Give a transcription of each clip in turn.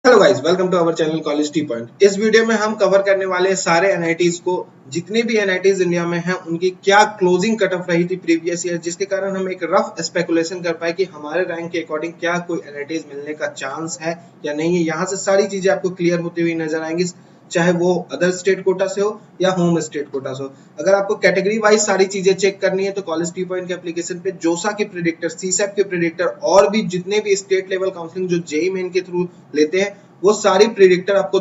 Hello guys, welcome to our channel college T point. इस video में हम cover करने वाले सारे एनआईटीज को, जितने भी एनआईटीज इंडिया में हैं उनकी क्या क्लोजिंग कट ऑफ रही थी प्रीवियस ईयर, जिसके कारण हम एक रफ स्पेकुलेशन कर पाए कि हमारे रैंक के अकॉर्डिंग क्या कोई एनआईटीज मिलने का चांस है या नहीं है। यहाँ से सारी चीजें आपको क्लियर होती हुई नजर आएंगी, चाहे वो अदर स्टेट कोटा से हो या होम स्टेट कोटा से हो। अगर आपको कैटेगरी वाइज सारी चीजें चेक करनी है तो कॉलेज टी पॉइंट के एप्लीकेशन पे जोसा के प्रेडिक्टर, सीसैप के प्रेडिक्टर और भी जितने भी स्टेट लेवल काउंसलिंग जो जेई मेन के थ्रू लेते हैं वो सारी प्रेडिक्टर आपको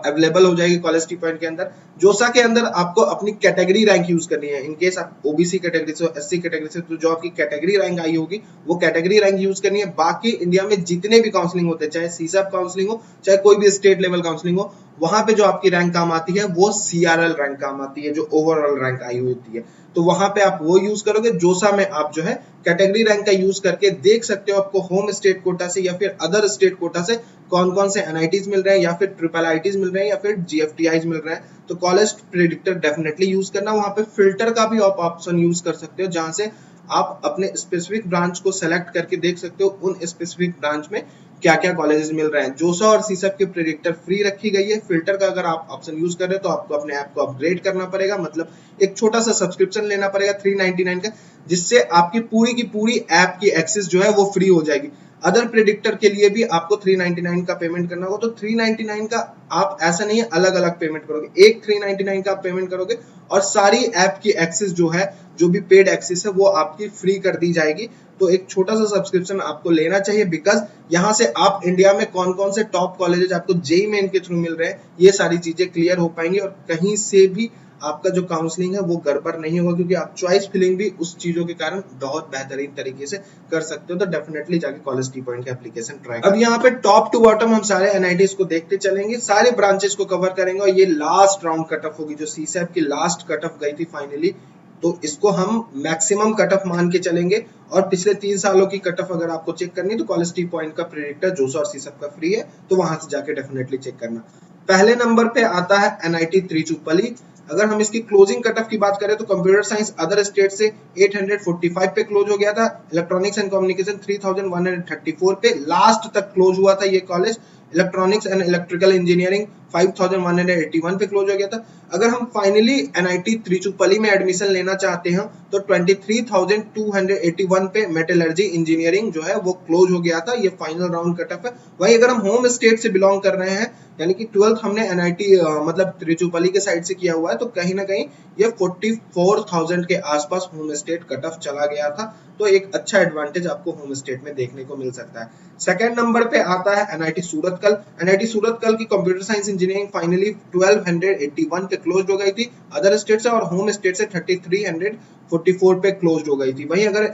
अवेलेबल हो जाएगी कॉलेज टी पॉइंट के अंदर। जोसा के अंदर आपको अपनी कैटेगरी रैंक यूज करनी है। इनकेस आप ओबीसी कैटेगरी से, एससी कैटेगरी से, तो जो आपकी कैटेगरी रैंक आई होगी वो कैटेगरी रैंक यूज करनी है। बाकी इंडिया में जितने भी काउंसलिंग होते हैं, चाहे सीसैप काउंसलिंग हो चाहे कोई भी स्टेट लेवल काउंसलिंग हो, वहां पे जो आपकी रैंक काम आती है वो सीआरएल रैंक काम आती है, जो ओवरऑल रैंक आई होती है। तो वहां पे आप वो यूज करोगे। जोसा में आप जो है कैटेगरी रैंक का यूज करके देख सकते हो आपको होम स्टेट कोटा से या फिर अदर स्टेट कोटा से कौन कौन से एनआईटीज मिल रहे हैं या फिर ट्रिपल आईटीज मिल रहे हैं या फिर जीएफटीआईज मिल रहे हैं। तो कॉलेज प्रेडिक्टर डेफिनेटली यूज करना। वहां पे फिल्टर का भी आप ऑप्शन यूज कर सकते हो, जहां से आप अपने स्पेसिफिक ब्रांच को सेलेक्ट करके देख सकते हो उन स्पेसिफिक ब्रांच में क्या क्या कॉलेजेस मिल रहे हैं। जोसा और सीसैप की प्रेडिक्टर फ्री रखी गई है। फिल्टर का अगर आप ऑप्शन यूज कर रहे हो तो आपको अपने ऐप को अपग्रेड करना पड़ेगा, मतलब एक छोटा सा सब्सक्रिप्शन लेना पड़ेगा 399 का, जिससे आपकी पूरी की पूरी ऐप की एक्सेस जो है वो फ्री हो जाएगी। अदर प्रेडिक्टर के लिए भी आपको 399 का पेमेंट करना होगा। तो 399 का आप ऐसा नहीं है अलग अलग पेमेंट करोगे, एक 399 का आप पेमेंट करोगे और सारी ऐप की एक्सेस जो है, जो भी पेड एक्सेस है वो आपकी फ्री कर दी जाएगी। तो एक छोटा सा सब्सक्रिप्शन आपको लेना चाहिए, बिकॉज यहाँ से आप इंडिया में कौन कौन से टॉप कॉलेजेस आपको जेईई मेन के थ्रू मिल रहे हैं ये सारी चीजें क्लियर हो पाएंगी और कहीं से भी आपका जो काउंसलिंग है वो गड़बड़ नहीं होगा, क्योंकि आप चॉइस फिलिंग भी उस चीजों के कारण बहुत बेहतरीन तरीके से कर सकते हो। तो डेफिनेटली जाके कॉलेज टी पॉइंट का एप्लीकेशन ट्राई। अब यहाँ पे टॉप टू बॉटम हम सारे एनआईटीज को देखते चलेंगे, सारे ब्रांचेस को कवर करेंगे और ये लास्ट राउंड कट ऑफ होगी, जो सीसैप की लास्ट कट ऑफ गई थी फाइनली। तो इसको हम मैक्सिमम कट ऑफ मान के चलेंगे और पिछले 3 सालों की कट ऑफ अगर आपको चेक करनी है तो कॉलेज टी पॉइंट का प्रेडिक्टर जोसा और सीसैप का फ्री है, तो वहां से जाके डेफिनेटली चेक करना। पहले नंबर पे आता है एनआईटी त्रिचुपली। अगर हम इसकी क्लोजिंग कट ऑफ की बात करें तो कंप्यूटर साइंस अदर स्टेट से 845 पे क्लोज हो गया था। इलेक्ट्रॉनिक्स एंड कम्युनिकेशन 3134 पे लास्ट तक क्लोज हुआ था ये college. Electronics and electrical engineering 5181 पे क्लोज हो गया था। अगर हम फाइनली एनआईटी त्रिचुपली में एडमिशन लेना चाहते हैं तो 23,281 पे मेटलर्जी इंजीनियरिंग जो है वो क्लोज हो गया था। ये फाइनल राउंड कट ऑफ है। वही अगर हम होम स्टेट से बिलोंग कर रहे हैं, यानी कि 12th हमने एनआईटी मतलब त्रिचुपली के साइड से किया हुआ है, तो कहीं ना कहीं ये 44,000 के आसपास होम स्टेट कट ऑफ चला गया था। तो एक अच्छा एडवांटेज आपको होम स्टेट में देखने को मिल सकता है। सेकंड नंबर पे आता है एनआईटी सूरतकल। एनआईटी सूरतकल की कंप्यूटर साइंस इंजीनियरिंग फाइनली 1281 पे क्लोज हो गई थी अदर स्टेट से, और होम स्टेट से 3344 पे क्लोज हो गई थी। वहीं अगर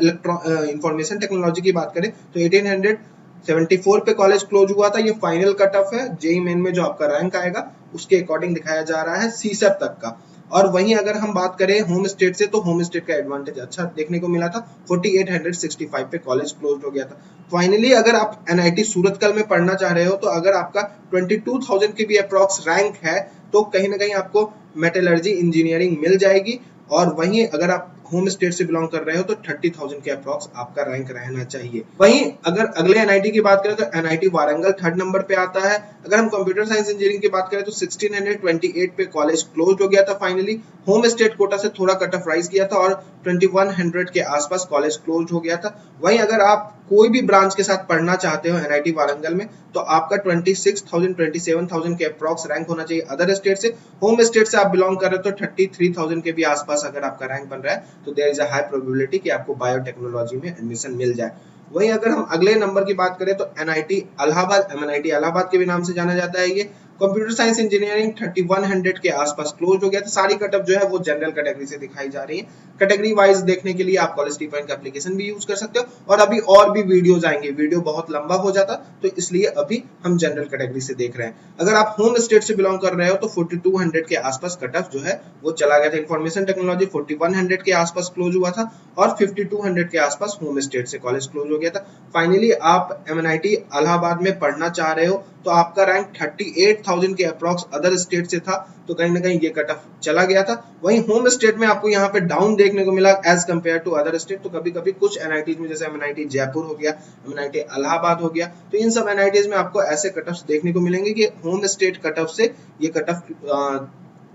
इंफॉर्मेशन टेक्नोलॉजी की बात करें तो 1874 पे कॉलेज क्लोज हुआ था। ये फाइनल कट ऑफ है। जेईई मेन में जो आपका रैंक आएगा उसके अकॉर्डिंग दिखाया जा रहा है सीसैप तक का। और वहीं अगर हम बात करें होम स्टेट से तो होम स्टेट का एडवांटेज अच्छा देखने को मिला था। 4865 पे कॉलेज क्लोज हो गया था। फाइनली अगर आप एनआईटी सूरतकल में पढ़ना चाह रहे हो तो अगर आपका 22,000 की भी अप्रॉक्स रैंक है तो कहीं ना कहीं आपको मेटलर्जी इंजीनियरिंग मिल जाएगी। और वहीं अगर आप होम स्टेट से बिलोंग कर रहे हो तो 30,000 के अप्रॉक्स आपका रैंक रहना चाहिए। वहीं अगर अगले एनआईटी की बात करें तो एनआईटी वारंगल थर्ड नंबर पे आता है। अगर हम कंप्यूटर साइंस इंजीनियरिंग की बात करें तो 1628 पे कॉलेज क्लोज हो गया था फाइनली। होम स्टेट कोटा से थोड़ा कट ऑफ राइज किया था और 2100 के आसपास कॉलेज क्लोज हो गया था। वहीं अगर आप कोई भी ब्रांच के साथ पढ़ना चाहते हो एनआईटी वारंगल में तो आपका 26,000 27,000 के अप्रॉक्स रैंक होना चाहिए अदर स्टेट से। होम स्टेट से आप बिलोंग कर रहे हो तो 33,000 के भी आसपास अगर आपका रैंक बन रहा है तो there is a high probability कि आपको बायोटेक्नोलॉजी में एडमिशन मिल जाए। वहीं अगर हम अगले नंबर की बात करें तो एनआईटी इलाहाबाद, एमएनआईटी इलाहाबाद के भी नाम से जाना जाता है। ये कंप्यूटर साइंस इंजीनियरिंग 3100 के आसपास क्लोज हो गया था। सारी कटअप जो है वो जनरल कैटेगरी से दिखाई जा रही है। कैटेगरी वाइज देखने के लिए आप कॉलेज टी पॉइंट का एप्लीकेशन भी यूज कर सकते हो और अभी और भी वीडियोस आएंगे। वीडियो बहुत लंबा हो जाता तो इसलिए अभी हम जनरल कैटेगरी से देख रहे हैं। अगर आप होम स्टेट से बिलोंग कर रहे हो तो 4200 के आसपास कटअप जो है वो चला गया था। इंफॉर्मेशन टेक्नोलॉजी 4100 के आसपास क्लोज हुआ था और 5200 के आसपास होम स्टेट से कॉलेज क्लोज हो गया था। फाइनली आप एमएनआईटी इलाहाबाद में पढ़ना चाह रहे हो तो आपका रैंक 38,000 के अप्रॉक्स अदर स्टेट से था, तो कहीं ना कहीं ये कट ऑफ चला गया था। वहीं होम स्टेट में आपको यहाँ पे डाउन देखने को मिला as compare to other state. तो कभी कभी कुछ एनआईटीज में, जैसे एमएनआईटी जयपुर हो गया, एमएनआईटी इलाहाबाद हो गया, तो इन सब एनआईटीज में आपको ऐसे कट ऑफ देखने को मिलेंगे कि होम स्टेट कट ऑफ से ये कट ऑफ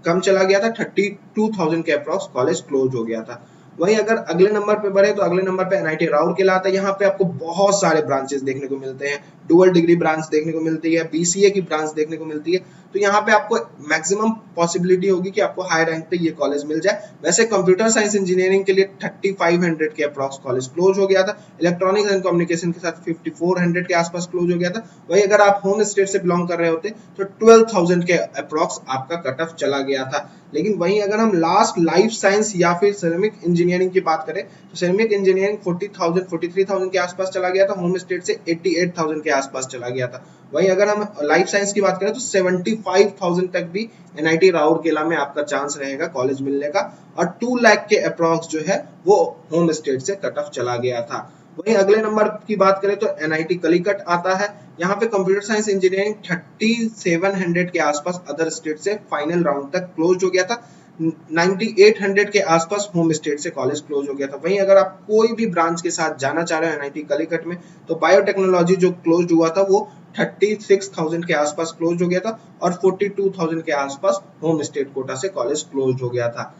कम चला गया था, 32,000 के अप्रॉक्स कॉलेज क्लोज हो गया था। वहीं अगर अगले नंबर पे बढ़े तो अगले नंबर पे एनआईटी राउरकेला आता है। यहाँ पे आपको बहुत सारे ब्रांचेस देखने को मिलते हैं, डुअल डिग्री ब्रांच देखने को मिलती है, बीसीए की ब्रांच देखने को मिलती है। तो यहाँ पे आपको मैक्सिमम पॉसिबिलिटी होगी कि आपको हाई रैंक पे ये कॉलेज मिल जाए। वैसे कंप्यूटर साइंस इंजीनियरिंग के लिए 3500 के अप्रॉक्स कॉलेज क्लोज हो गया था। इलेक्ट्रॉनिक्स एंड कम्युनिकेशन के साथ 5400 के आसपास क्लोज हो गया था। वही अगर आप होम स्टेट से बिलोंग कर रहे होते तो 12,000 के अप्रॉक्स आपका कट ऑफ चला गया था। लेकिन वहीं अगर हम लास्ट लाइफ साइंस या फिर सिरेमिक इंजीनियरिंग की बात करें तो सिरेमिक इंजीनियरिंग 40,000 43,000 के आसपास चला गया था, होम स्टेट से 88,000 के आसपास चला गया था। वहीं अगर हम लाइफ साइंस की बात करें तो 75,000 तक भी एनआईटी राउरकेला में आपका चांस रहेगा कॉलेज मिलने का, और 2 लाख के अप्रॉक्स जो है वो होम स्टेट से कट ऑफ चला गया था। वहीं अगले नंबर की बात करें तो एनआईटी कलिकट आता है। यहाँ पे कंप्यूटर साइंस इंजीनियरिंग 3700 के आसपास अदर स्टेट से फाइनल राउंड तक क्लोज हो गया था। 9800 के आसपास होम स्टेट से कॉलेज क्लोज हो गया था। वहीं अगर आप कोई भी ब्रांच के साथ जाना चाह रहे हो एनआईटी कलिकट में तो बायोटेक्नोलॉजी जो क्लोज हुआ था वो 36,000 के आसपास क्लोज हो गया था, और 42,000 के आसपास होम स्टेट कोटा से कॉलेज क्लोज हो गया था।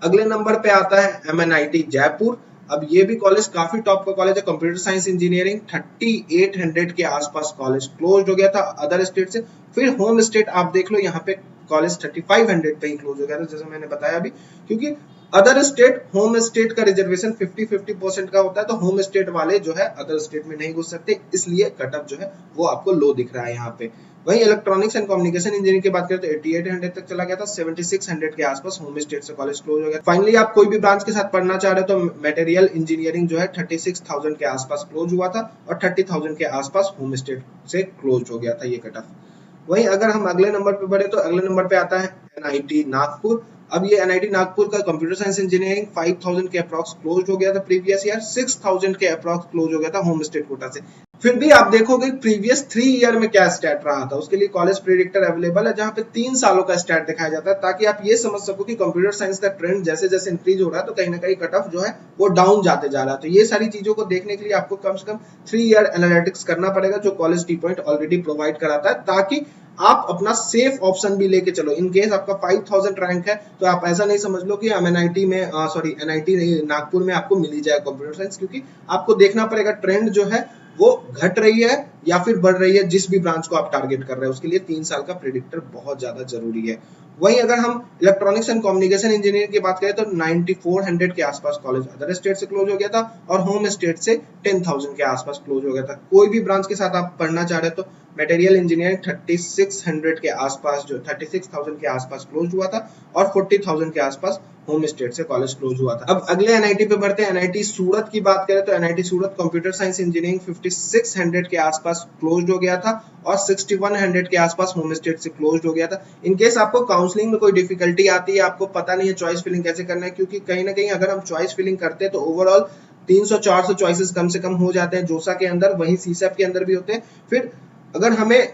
अगले नंबर पे आता है एमएनआईटी जयपुर। अब ये भी कॉलेज काफी टॉप का कॉलेज है। कंप्यूटर साइंस इंजीनियरिंग 3800 के आसपास कॉलेज क्लोज हो गया था अदर स्टेट से। फिर होम स्टेट आप देख लो, यहाँ पे कॉलेज 3500 पे ही क्लोज हो गया था, जैसे मैंने बताया अभी, क्योंकि अदर स्टेट होम स्टेट का रिजर्वेशन 50-50% का होता है, तो होम स्टेट वाले जो है अदर स्टेट में नहीं घुस सकते, इसलिए कट ऑफ जो है वो आपको लो दिख रहा है यहाँ पे। वहीं इलेक्ट्रॉनिक्स एंड कम्युनिकेशन इंजीनियरिंग की बात करें तो 8800 तक चला गया था, 7600 के आसपास होम स्टेट से कॉलेज क्लोज हो गया। फाइनली आप कोई भी ब्रांच के साथ पढ़ना चाह रहे हो तो मटेरियल इंजीनियरिंग जो है 36,000 के आसपास क्लोज हुआ था, और 30,000 के आसपास होम स्टेट से क्लोज हो गया था ये कट ऑफ। वहीं अगर हम अगले नंबर पे बढ़े तो अगले नंबर पे आता है एनआईटी नागपुर। अब ये एनआईटी नागपुर का कंप्यूटर साइंस इंजीनियरिंग 5,000 के अप्रॉक्स क्लोज हो गया था प्रीवियस ईयर, 6,000 के अप्रॉक्स क्लोज हो गया था होम स्टेट कोटा से। फिर भी आप देखोगे प्रीवियस 3 ईयर में क्या स्टैट रहा था, उसके लिए कॉलेज प्रेडिक्टर अवेलेबल है, जहां पे 3 सालों का स्टैट दिखाया जाता है, ताकि आप ये समझ सको कि कंप्यूटर साइंस का ट्रेंड जैसे जैसे इंक्रीज हो रहा है तो कहीं ना कहीं कट ऑफ जो है वो डाउन जाते जा रहा है। तो ये सारी चीजों को देखने के लिए आपको कम से कम 3 ईयर एनालिटिक्स करना पड़ेगा, जो college T point already provide कराता है, ताकि आप अपना सेफ ऑप्शन भी लेके चलो। इन केस आपका 5000 रैंक है तो आप ऐसा नहीं समझ लो कि एमएनआईटी में एनआईटी नागपुर में आपको मिल ही जाए कंप्यूटर साइंस, क्योंकि आपको देखना पड़ेगा ट्रेंड जो है वो घट रही है या फिर बढ़ रही है। जिस भी ब्रांच को आप टारगेट कर रहे हैं उसके लिए 3 साल का प्रेडिक्टर बहुत ज्यादा जरूरी है। वहीं अगर हम इलेक्ट्रॉनिक्स एंड कम्युनिकेशन इंजीनियरिंग की बात करें तो 9400 के आसपास कॉलेज अदर स्टेट से क्लोज हो गया था, और होम स्टेट से 10,000 के आसपास क्लोज हो गया था। कोई भी ब्रांच के साथ आप पढ़ना चाह रहे हो तो मटेरियल इंजीनियरिंग 3600 के आसपास जो 36,000 के आसपास क्लोज हुआ था, और 40,000 के आसपास होम स्टेट से कॉलेज क्लोज हुआ था। अब अगले एनआईटी पे बढ़ते हैं। एनआईटी सूरत की बात करें तो एनआईटी सूरत कंप्यूटर साइंस इंजीनियरिंग 5600 के आसपास क्लोज हो गया था, और 6100 के आसपास होम स्टेट से क्लोज हो गया था। इन केस आपको काउंसलिंग में कोई डिफिकल्टी आती है, आपको पता नहीं है चॉइस फिलिंग कैसे करना है, क्योंकि कहीं ना कहीं अगर हम चॉइस फिलिंग करते हैं तो ओवरऑल 300-400 चॉइसेस कम से कम हो जाते हैं जोसा के अंदर, वहीं सीसैप के अंदर भी होते हैं। फिर अगर हमें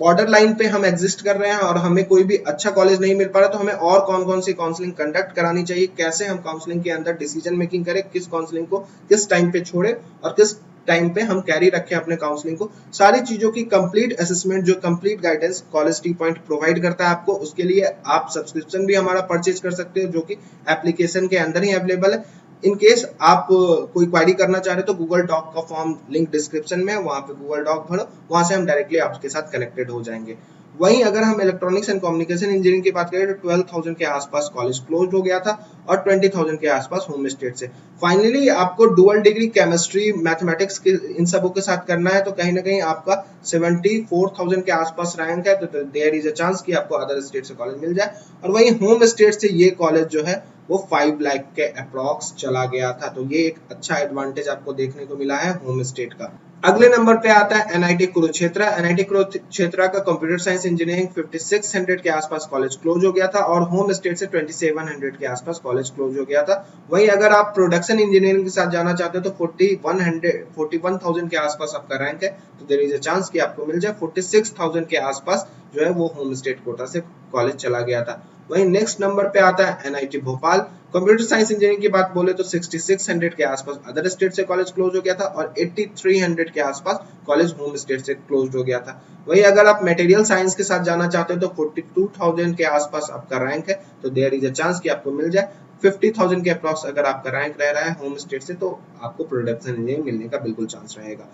बॉर्डर लाइन पे हम एग्जिस्ट कर रहे हैं और हमें कोई भी अच्छा कॉलेज नहीं मिल पा रहा, तो हमें और कौन कौन सी काउंसलिंग कंडक्ट करानी चाहिए, कैसे हम काउंसलिंग के अंदर डिसीजन मेकिंग करें, किस काउंसलिंग को किस टाइम पे छोड़े और किस टाइम पे हम कैरी रखें अपने काउंसलिंग को, सारी चीजों की कंप्लीट असेसमेंट, जो complete guidance college T point provide करता है आपको। उसके लिए आप सब्सक्रिप्शन भी हमारा परचेज कर सकते हो, जो कि एप्लीकेशन के अंदर ही अवेलेबल है। इन केस आप कोई क्वेरी करना चाह रहे हो तो गूगल डॉक का फॉर्म लिंक डिस्क्रिप्शन में है, वहां पे गूगल डॉक भरो, वहां से हम डायरेक्टली आपके साथ कनेक्टेड हो जाएंगे। वहीं अगर हम इलेक्ट्रॉनिक्स एंड कम्युनिकेशन इंजीनियरिंग की बात करें तो 12,000 के आसपास कॉलेज क्लोज हो गया था, और 20,000 के आसपास होम स्टेट से। फाइनली आपको डुअल डिग्री केमिस्ट्री मैथमेटिक्स के इन सबों के साथ करना है, तो कहीं ना कहीं आपका 74,000 के आसपास रैंक है, तो देयर इज अ चांस कि आपको अदर स्टेट से कॉलेज मिल जाए। और वहीं होम स्टेट से ये कॉलेज जो है वो 5 लाख के अप्रॉक्स चला गया था, तो ये एक अच्छा एडवांटेज आपको देखने को मिला है होम स्टेट का। अगले नंबर पे आता है एनआईटी कुरुक्षेत्र। एनआईटी कुरुक्षेत्र का कंप्यूटर साइंस इंजीनियरिंग 5600 के आसपास कॉलेज क्लोज हो गया था और होम स्टेट से 2700 के आसपास कॉलेज क्लोज हो गया था। वहीं अगर आप प्रोडक्शन इंजीनियरिंग के साथ जाना चाहते हो तो 41,000 के आसपास आपका रैंक है, तो देयर इज अ चांस कि आपको मिल जाए। 46,000 के आसपास जो है वो होम स्टेट कोटा से कॉलेज चला गया था। वहीं नेक्स्ट नंबर पे आता है NIT Bhopal. Computer science engineering की बात बोले तो 6600 के आसपास अदर स्टेट से कॉलेज क्लोज हो गया था और 8300 के आसपास कॉलेज होम स्टेट से क्लोज हो गया था। वहीं अगर आप मटेरियल साइंस के साथ जाना चाहते हो तो 42,000 के आसपास आपका रैंक है, तो देयर इज अ चांस कि आपको मिल जाए। 50,000 के अप्रॉक्स अगर आपका रैंक रह रहा है होम स्टेट से तो आपको प्रोडक्शन इंजीनियरिंग मिलने का बिल्कुल चांस रहेगा।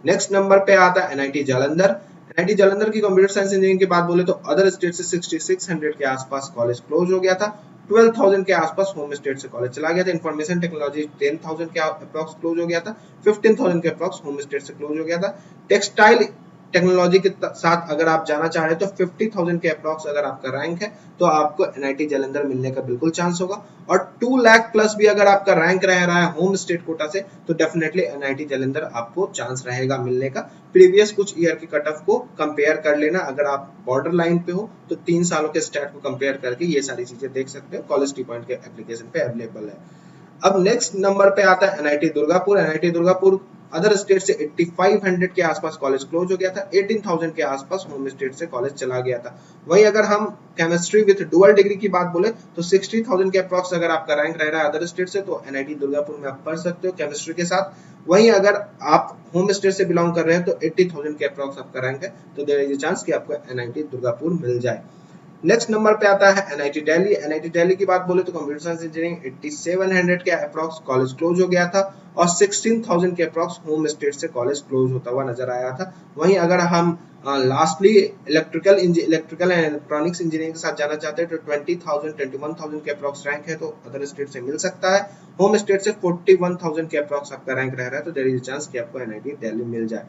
नेक्स्ट नंबर पे आता है एनआईटी जालंधर। एनआईटी जालंधर की कंप्यूटर साइंस इंजीनियरिंग की बात बोले तो अदर स्टेट से 6600 के आसपास कॉलेज क्लोज हो गया था। 12,000 के आसपास होम स्टेट से कॉलेज चला गया था। इंफॉर्मेशन टेक्नोलॉजी 10,000 के अप्रॉक्स क्लोज हो गया था। 15,000 के अप्रॉक्स होम स्टेट से क्लोज हो गया था। टेक्सटाइल टेक्नोलॉजी के साथ अगर आप जाना चाह रहे हैं तो 50,000 के अप्रॉक्स अगर आपका रैंक है तो आपको एनआईटी जालंधर मिलने का बिल्कुल चांस होगा। और 2 लाख प्लस भी अगर आपका रैंक रह रहा है होम स्टेट कोटा से तो डेफिनेटली एनआईटी जालंधर आपको चांस रहेगा मिलने का। प्रीवियस कुछ ईयर के कट ऑफ को कंपेयर कर लेना, अगर आप बॉर्डर लाइन पे हो तो 3 सालों के स्टैट को कंपेयर करके ये सारी चीजें देख सकते हो। कॉलेज टी पॉइंट के एप्लीकेशन पे अवेलेबल है। अब नेक्स्ट नंबर पे आता है NIT Durgapur. NIT Durgapur other state से 8500 के आसपास कॉलेज क्लोज हो गया था। 18,000 के आसपास होम स्टेट से कॉलेज चला गया था। वहीं अगर हम केमिस्ट्री विद डुअल डिग्री की बात बोले तो 60,000 के अप्रॉक्स अगर आपका रैंक रह रहा है अदर स्टेट से तो एनआईटी दुर्गापुर में आप पढ़ सकते हो केमिस्ट्री के साथ। वहीं अगर आप होम स्टेट से बिलोंग कर रहे हैं तो 80,000 के अप्रॉक्स आपका रैंक है, तो देयर इज अ चांस कि आपको एनआईटी दुर्गापुर मिल जाए। नेक्स्ट नंबर पे आता है एनआईटी दिल्ली। एनआईटी दिल्ली की बात बोले तो कंप्यूटर साइंस इंजीनियरिंग 8700 के अप्रॉक्स कॉलेज क्लोज हो गया था और 16,000 के अप्रॉक्स होम स्टेट से कॉलेज क्लोज होता हुआ नजर आया था। वहीं अगर हम lastly electrical and electronics engineering के साथ जाना चाहते हैं तो 21,000 के अप्रॉक्स रैंक है, तो अदर स्टेट से मिल सकता है। होम स्टेट से 41,000 के अप्रॉक्स आपका रैंक रह रहा है, तो देयर इज अ चांस कि आपको एनआईटी दिल्ली मिल जाए।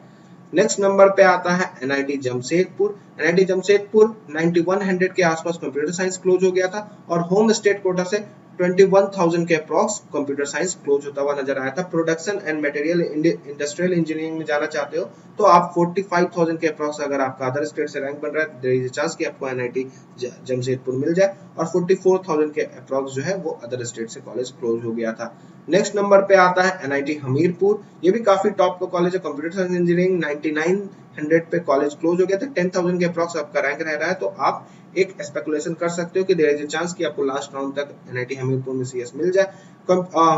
नेक्स्ट नंबर पे आता है एनआईटी जमशेदपुर। एनआईटी जमशेदपुर 9100 के आसपास कंप्यूटर साइंस क्लोज हो गया था और होम स्टेट कोटा से 21,000 के अप्रॉक्स कंप्यूटर साइंस क्लोज होता हुआ नजर आया था। Production and material industrial engineering में जाना चाहते हो तो आप 45,000 के अप्रॉक्स अगर आपका अदर स्टेट से रैंक बन रहा है, देयर इज अ चांस कि आपको एनआईटी जमशेदपुर मिल जाए और 44,000 के अप्रॉक्स जो है वो अदर स्टेट से कॉलेज क्लोज हो गया था। नेक्स्ट नंबर पे आता है एनआईटी हमीरपुर। ये भी काफी टॉप का कॉलेज है। कंप्यूटर साइंस इंजीनियरिंग 9900 पे कॉलेज क्लोज हो गया था। 10,000 के अप्रॉक्स आपका रैंक रह रहा है, तो आप एक स्पेकुलेशन कर सकते हो कि देयर इज अ चांस कि आपको लास्ट राउंड तक एनआईटी हमीरपुर में सीएस मिल जाए।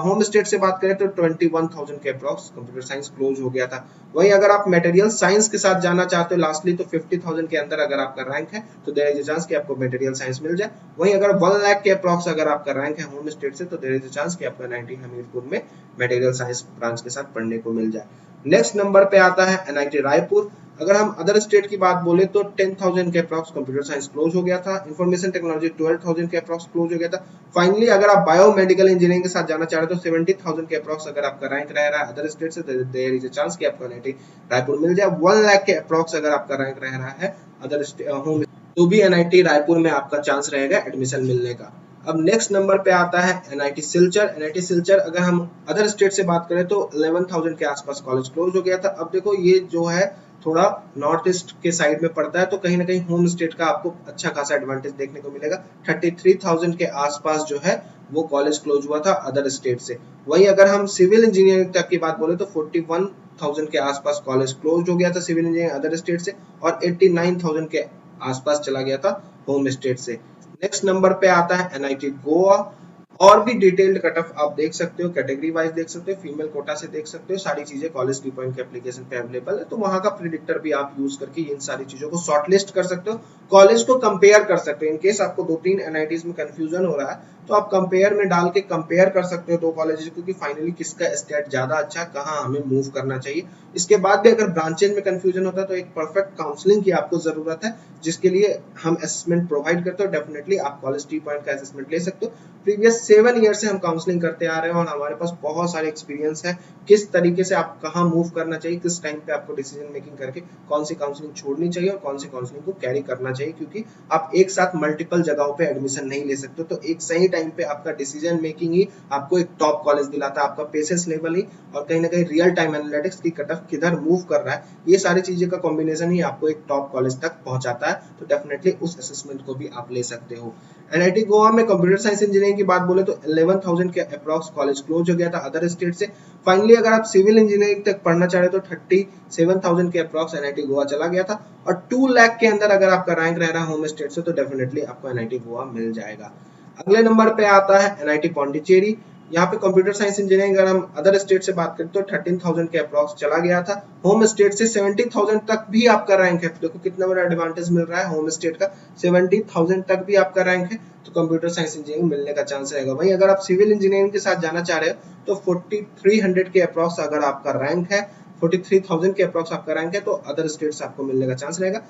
होम स्टेट से बात करें तो 21,000 के अप्रॉक्स कंप्यूटर साइंस क्लोज हो गया था। वहीं अगर आप मटेरियल साइंस के साथ जाना चाहते हो लास्टली तो 50,000 के अंदर अगर आपका रैंक है तो देयर इज अ चांस कि आपको मटेरियल साइंस मिल जाए। वहीं अगर 1 लाख के अप्रॉक्स अगर आपका रैंक है होम स्टेट से तो देयर इज अ चांस कि आपको एनआईटी हमीरपुर में मटेरियल साइंस ब्रांच के साथ पढ़ने को मिल जाए। नेक्स्ट नंबर पे आता है एनआईटी रायपुर। अगर हम अदर स्टेट की बात बोले तो 10,000 के अप्रॉक्स कंप्यूटर साइंस क्लोज हो गया था। इंफॉर्मेशन टेक्नोलॉजी 12,000 के अप्रॉक्स क्लोज हो गया था। फाइनली अगर आप बायोमेडिकल इंजीनियरिंग के साथ जाना चाह रहे हो तो 70,000 के अप्रॉक्स अगर आपका रैंक रह रहा है अदर स्टेट से देयर इज अ चांस कि आपको एनआईटी रायपुर मिल जाए। 1 लाख के अप्रॉक्स अगर आपका रैंक रह रहा है अदर होम तो भी एनआईटी रायपुर में आपका चांस रहेगा एडमिशन मिलने का। अब नेक्स्ट नंबर पे आता है एनआईटी सिलचर। एनआईटी सिलचर अगर हम अदर स्टेट से बात करें तो 11,000 के आसपास कॉलेज क्लोज हो गया था। अब देखो ये जो है थोड़ा नॉर्थ ईस्ट के साइड में पड़ता है तो कहीं ना कहीं होम स्टेट का आपको अच्छा खासा एडवांटेज देखने को मिलेगा। 33,000 के आसपास जो है वो कॉलेज क्लोज हुआ था अदर स्टेट से। वहीं अगर हम सिविल इंजीनियरिंग तक की बात बोले तो 41,000 के आसपास कॉलेज क्लोज हो गया था सिविल इंजीनियरिंग अदर स्टेट से और 89,000 के आसपास चला गया था होम स्टेट से। नेक्स्ट नंबर पे आता है एनआईटी गोवा। और भी डिटेल्ड कट ऑफ आप देख सकते हो, कैटेगरी वाइज देख सकते हो, फीमेल कोटा से देख सकते हो, सारी चीजें कॉलेज की पॉइंट के एप्लीकेशन पे अवेलेबल है। तो वहां का प्रिडिक्टर भी आप यूज करके इन सारी चीजों को शॉर्टलिस्ट कर सकते हो, कॉलेज को कंपेयर कर सकते हो। इन केस आपको 2-3 एनआईटीज में कंफ्यूजन हो रहा है तो आप कंपेयर में डाल के कंपेयर कर सकते हो दो कॉलेज को कि फाइनली किसका स्टेट ज्यादा अच्छा, कहाँ हमें मूव करना चाहिए। इसके बाद भी अगर ब्रांचेज में कंफ्यूजन होता है तो एक परफेक्ट काउंसलिंग की आपको जरूरत है, जिसके लिए हम असेसमेंट प्रोवाइड करते हो। डेफिनेटली आप कॉलेज टी पॉइंट का असेसमेंट ले सकते हो। प्रीवियस 7 ईयर से हम काउंसलिंग करते आ रहे हैं और हमारे पास बहुत सारे एक्सपीरियंस है किस तरीके से आप कहाँ मूव करना चाहिए, किस टाइम पे आपको डिसीजन मेकिंग करके कौन सी काउंसलिंग छोड़नी चाहिए और कौन सी काउंसलिंग को कैरी करना चाहिए, क्योंकि आप एक साथ मल्टीपल जगहों पे एडमिशन नहीं ले सकते। तो एक सही टाइम पे आपका डिसीजन मेकिंग ही आपको एक टॉप कॉलेज दिलाता है, आपका पेशेंस लेवल ही और कहीं ना कहीं रियल टाइम एनालिटिक्स की कट ऑफ किधर मूव कर रहा है, ये सारी चीजें का कॉम्बिनेशन ही आपको एक टॉप कॉलेज तक पहुंचाता है। तो डेफिनेटली उस असेसमेंट को भी आप ले सकते हो। एनआईटी गोवा में कंप्यूटर साइंस इंजीनियरिंग की बात बोले तो 11,000 के अप्रॉक्स कॉलेज क्लोज हो गया था अदर स्टेट से। फाइनली अगर आप सिविल इंजीनियरिंग तक पढ़ना चाह रहे तो 37,000 के अप्रॉक्स एनआईटी गोवा चला गया था और 2 लाख के अंदर अगर आपका रैंक रह रहा है होम स्टेट से तो डेफिनेटली आपको एनआईटी गोवा मिल जाएगा। अगले नंबर पे आता है एनआईटी पौंडीचेरी। यहाँ पे कंप्यूटर साइंस इंजीनियरिंग अगर हम अदर स्टेट से बात करें तो 13,000 के अप्रॉक्स चला गया था। होम स्टेट से 70,000 तक भी आपका रैंक है, देखो कितना बड़ा एडवांटेज मिल रहा है होम स्टेट का, 70,000 तक भी आपका रैंक है तो कंप्यूटर साइंस इंजीनियरिंग मिलने का चांस रहेगा। वहीं अगर आप सिविल इंजीनियरिंग के साथ जाना चाह रहे हो तो 4300 के अप्रॉक्स अगर आपका रैंक है, 43,000 के अप्रॉक्स आपका रैंक है तो अदर स्टेट से आपको मिलने का चांस रहेगा।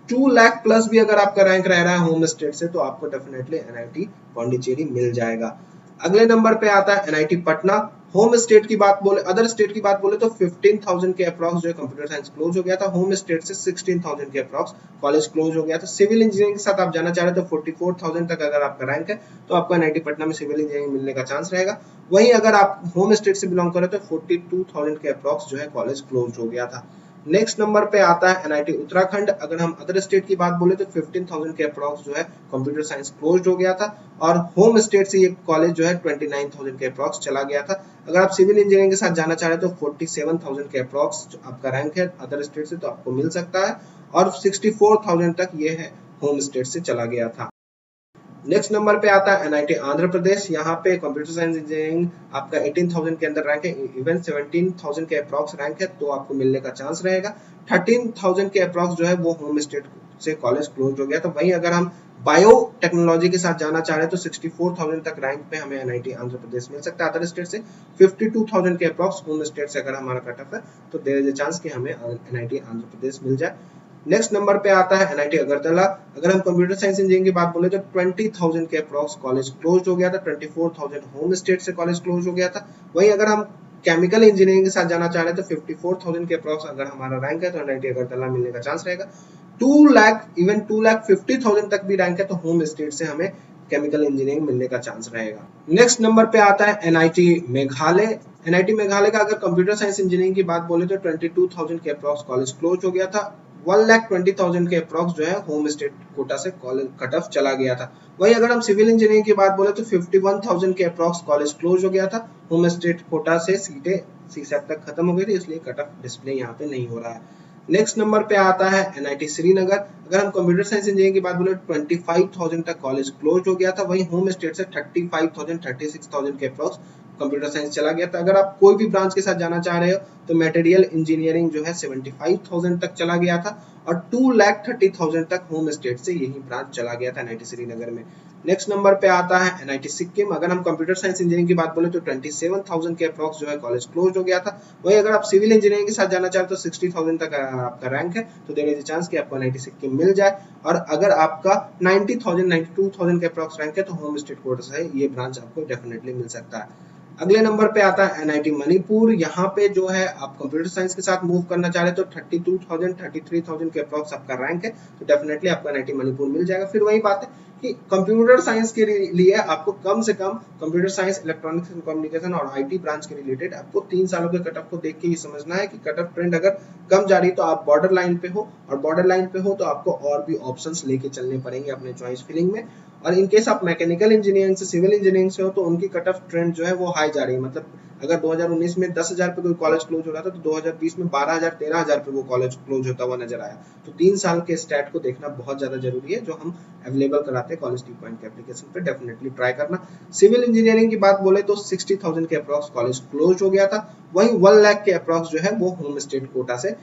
2 लाख प्लस भी अगर आपका रैंक रह रहा है होम स्टेट से तो आपको डेफिनेटली एनआईटी पौंडीचेरी मिल जाएगा। अगले नंबर पे आता है एनआईटी पटना। होम स्टेट की बात बोले, अदर स्टेट की बात बोले तो 15,000 के अप्रॉक्स जो है कंप्यूटर साइंस क्लोज हो गया था। होम स्टेट से 16,000 के अप्रॉक्स कॉलेज क्लोज हो गया था। सिविल इंजीनियरिंग के साथ आप जाना चाह रहे तो 44,000 तक अगर आपका रैंक है तो आपको एनआईटी पटना में सिविल इंजीनियरिंग मिलने का चांस रहेगा। वहीं अगर आप होम स्टेट से बिलोंग करें तो 42,000 के अप्रॉक्स जो है कॉलेज क्लोज हो गया था। नेक्स्ट नंबर पे आता है एनआईटी उत्तराखंड। अगर हम अदर स्टेट की बात बोले तो 15,000 के अप्रॉक्स जो है कंप्यूटर साइंस क्लोज हो गया था और होम स्टेट से ये कॉलेज जो है 29,000 के अप्रॉक्स चला गया था। अगर आप सिविल इंजीनियरिंग के साथ जाना चाह रहे तो 47,000 के अप्रॉक्स आपका रैंक है अदर स्टेट से तो आपको मिल सकता है और 64,000 तक ये है होम स्टेट से चला गया था। नेक्स्ट नंबर पे आता है एनआईटी आंध्र प्रदेश। यहाँ पे कंप्यूटर साइंस इंजीनियरिंग आपका 18,000 के अंदर रैंक है, इवन 17,000 के अप्रॉक्स रैंक है तो आपको मिलने का चांस रहेगा। 13,000 के अप्रॉक्स जो है वो होम स्टेट से कॉलेज क्लोज हो गया था। वहीं अगर हम बायो टेक्नोलॉजी के साथ जाना चाह रहे हैं तो 64,000 तक रैंक पे हमें एनआईटी आंध्र प्रदेश मिल सकता है अदर स्टेट से। 52,000 के अप्रॉक्स होम स्टेट से अगर हमारा कट ऑफ है तो देयर इज अ चांस कि हमें एनआईटी आंध्र प्रदेश मिल जाए। नेक्स्ट नंबर पे आता है एनआईटी अगरतला। अगर हम कंप्यूटर साइंस इंजीनियरिंग की बात बोले तो 20,000 के अप्रॉक्स कॉलेज क्लोज हो गया था। 24,000 होम स्टेट से कॉलेज क्लोज हो गया था। वहीं अगर हम केमिकल इंजीनियरिंग के साथ जाना चाह रहे हैं तो 54,000 के अप्रॉक्स अगर हमारा रैंक है तो एनआईटी अगरतला मिलने का चांस रहेगा। 2 लाख इवन 2,50,000 तक भी रैंक है तो होम स्टेट से हमें केमिकल इंजीनियरिंग मिलने का चांस रहेगा। नेक्स्ट नंबर पे आता है एनआईटी मेघालय। एनआईटी मेघालय का अगर कंप्यूटर साइंस इंजीनियरिंग की बात बोले तो 22,000 के अप्रॉक्स कॉलेज क्लोज हो गया था। 1,20,000 के अप्रॉक्स जो है होम स्टेट कोटा से कॉलेज कट ऑफ चला गया था। वहीं अगर हम सिविल इंजीनियरिंग की बात बोले तो 51,000 के अप्रॉक्स कॉलेज क्लोज हो गया था। होम स्टेट कोटा से सीटें सीसैट तक खत्म हो गई थी इसलिए कट ऑफ डिस्प्ले यहाँ पे नहीं हो रहा है। नेक्स्ट नंबर पे आता है एनआईटी श्रीनगर। अगर हम कंप्यूटर साइंस इंजीनियरिंग की बात बोले 25,000 तक कॉलेज क्लोज हो गया था। वहीं होम स्टेट से 35,000 36,000 के अप्रॉक्स कंप्यूटर साइंस चला गया था। अगर आप कोई भी ब्रांच के साथ जाना चाह रहे हो तो मटेरियल इंजीनियरिंग जो है 75,000 तक चला गया था और 2,30,000 तक होम स्टेट से यही ब्रांच चला गया था एनआईटी श्रीनगर में। नेक्स्ट नंबर पे आता है एनआईटी सिक्किम। अगर हम कंप्यूटर साइंस इंजीनियरिंग की बात बोले तो 27,000 के अप्रॉक्स जो है कॉलेज क्लोज हो गया था। वहीं अगर आप सिविल इंजीनियरिंग के साथ जाना चाहते हो तो 60,000 तक आपका रैंक है तो देयर इज अ चांस कि आपको एनआईटी सिक्किम मिल जाए। और अगर आपका 90,000 92,000 के अप्रॉक्स रैंक है तो होम स्टेट कोटा से ये ब्रांच आपको डेफिनेटली मिल सकता है। अगले नंबर पे आता है एनआईटी मणिपुर। यहाँ पे जो है आप कंप्यूटर साइंस के साथ मूव करना चाह रहे हैं तो 32,000 33,000 के अप्रॉक्स आपका रैंक है तो डेफिनेटली आपको एनआईटी मणिपुर मिल जाएगा। फिर वही बात है कि कंप्यूटर साइंस के लिए आपको कम से कम computer science electronics and communication और आईटी ब्रांच के रिलेटेड आपको 3 सालों के कट ऑफ को देख के ही समझना है कि कट ऑफ ट्रेंड अगर कम जा रही है तो आप बॉर्डर लाइन पे हो और बॉर्डर लाइन पे हो तो आपको और भी ऑप्शंस लेके चलने पड़ेंगे अपने चॉइस फिलिंग में। और इन केस आप मैकेनिकल इंजीनियरिंग से सिविल इंजीनियरिंग से हो तो उनकी कट ऑफ ट्रेंड जो है वो हाई जा रही है। मतलब अगर 2019 में 10,000 पे कोई कॉलेज क्लोज हो रहा था तो 2020 में 12,000 13,000 पे वो कॉलेज क्लोज होता हुआ नजर आया। तो 3 साल के स्टैट को देखना बहुत ज्यादा जरूरी है जो हम अवेलेबल कराते हैं कॉलेज टी पॉइंट के एप्लीकेशन पे, डेफिनेटली ट्राई करना। सिविल इंजीनियरिंग की बात बोले तो 60,000 के अप्रॉक्स कॉलेज क्लोज हो गया था। वहीं 1 लाख के अप्रॉक्स जो है वो होम स्टेट कोटा से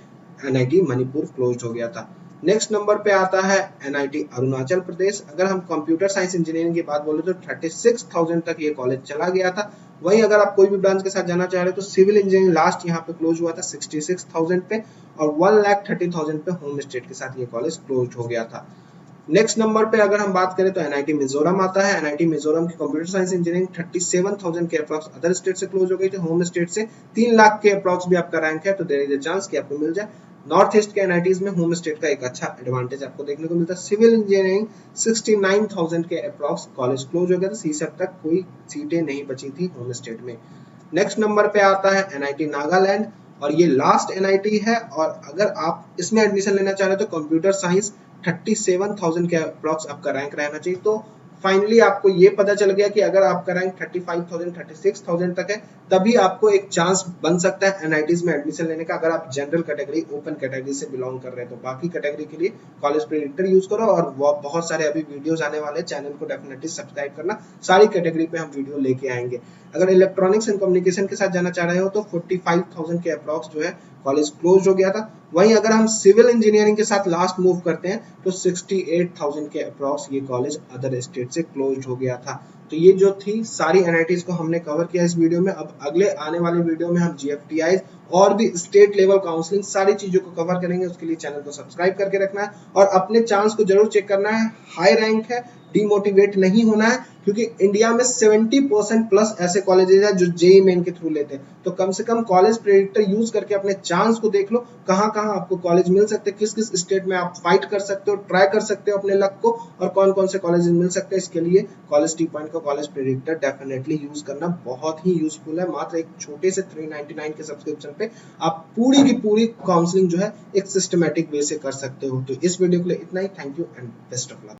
एनआईटी मणिपुर क्लोज हो गया था। नेक्स्ट नंबर पे आता है एनआईटी अरुणाचल प्रदेश। अगर हम कंप्यूटर साइंस इंजीनियरिंग की बात बोले तो 36,000 तक ये कॉलेज चला गया था। वहीं अगर आप कोई भी ब्रांच के साथ जाना चाह रहे हो तो सिविल इंजीनियरिंग लास्ट यहाँ पे क्लोज हुआ था 66,000 पे और 1,30,000 पे होम स्टेट के साथ ये कॉलेज क्लोज हो गया था। नेक्स्ट नंबर पे अगर हम बात करें तो एनआईटी मिजोरम आता है। एनआईटी मिजोरम की कंप्यूटर साइंस इंजीनियरिंग 37,000 के अप्रॉक्स अदर स्टेट से क्लोज हो गई थी। होम स्टेट से 3 लाख के अप्रॉक्स भी आपका रैंक है तो देयर इज अ चांस कि आपको मिल जाए। नॉर्थ ईस्ट के एनआईटीज में होम स्टेट का एक अच्छा एडवांटेज आपको देखने को मिलता है। सिविल इंजीनियरिंग 69,000 के अप्रॉक्स कॉलेज क्लोज हो गया था, सीसेट तक कोई सीटें नहीं बची थी होम स्टेट में। नेक्स्ट नंबर पे आता है एनआईटी नागालैंड, और ये लास्ट एनआईटी है, और अगर आप इसमें एडमिशन लेना चाह रहे हो तो कंप्यूटर साइंस 37,000 के अप्रॉक्स आपका रैंक रहना चाहिए। तो फाइनली आपको ये पता चल गया कि अगर आपका रैंक 35,000 36,000 तक है तभी आपको एक चांस बन सकता है एनआईटीज में एडमिशन लेने का, अगर आप जनरल कैटेगरी ओपन कैटेगरी से बिलोंग कर रहे हैं। तो बाकी कैटेगरी के लिए कॉलेज प्रेडिक्टर यूज करो, और बहुत सारे अभी वीडियोस आने वाले हैं, चैनल को डेफिनेटली सब्सक्राइब करना, सारी कैटेगरी पे हम वीडियो लेके आएंगे। अगर इलेक्ट्रॉनिक्स एंड कम्युनिकेशन के साथ जाना चाह रहे हो तो 45,000 के अप्रॉक्स जो है कॉलेज क्लोज हो गया था। वहीं अगर हम सिविल इंजीनियरिंग के साथ लास्ट मूव करते हैं तो 68,000 के अप्रॉक्स ये कॉलेज अदर स्टेट से क्लोज हो गया था। तो ये जो थी सारी एनआईटीज को हमने कवर किया इस वीडियो में। अब अगले आने वाले वीडियो में हम जीएफटीआई और भी स्टेट लेवल काउंसलिंग सारी चीजों को कवर करेंगे। उसके लिए चैनल को सब्सक्राइब करके रखना है और अपने चांस को जरूर चेक करना है। हाई रैंक है, डिमोटिवेट नहीं होना है, क्योंकि इंडिया में 70% प्लस ऐसे कॉलेजेस हैं जो जेईई मेन के थ्रू लेते हैं। तो कम से कम कॉलेज प्रेडिक्टर यूज करके अपने चांस को देख लो, कहाँ कहाँ आपको कॉलेज मिल सकते हैं, किस किस स्टेट में आप फाइट कर सकते हो, ट्राई कर सकते हो अपने लक को, और कौन कौन से कॉलेजेस मिल सकते हैं। इसके लिए कॉलेज टी पॉइंट का कॉलेज प्रेडिक्टर डेफिनेटली यूज करना बहुत ही यूजफुल है। मात्र एक छोटे से 399 के सब्सक्रिप्शन पे आप पूरी की पूरी काउंसलिंग जो है एक सिस्टमेटिक वे से कर सकते हो। तो इस वीडियो के लिए इतना ही। Thank you and best of luck.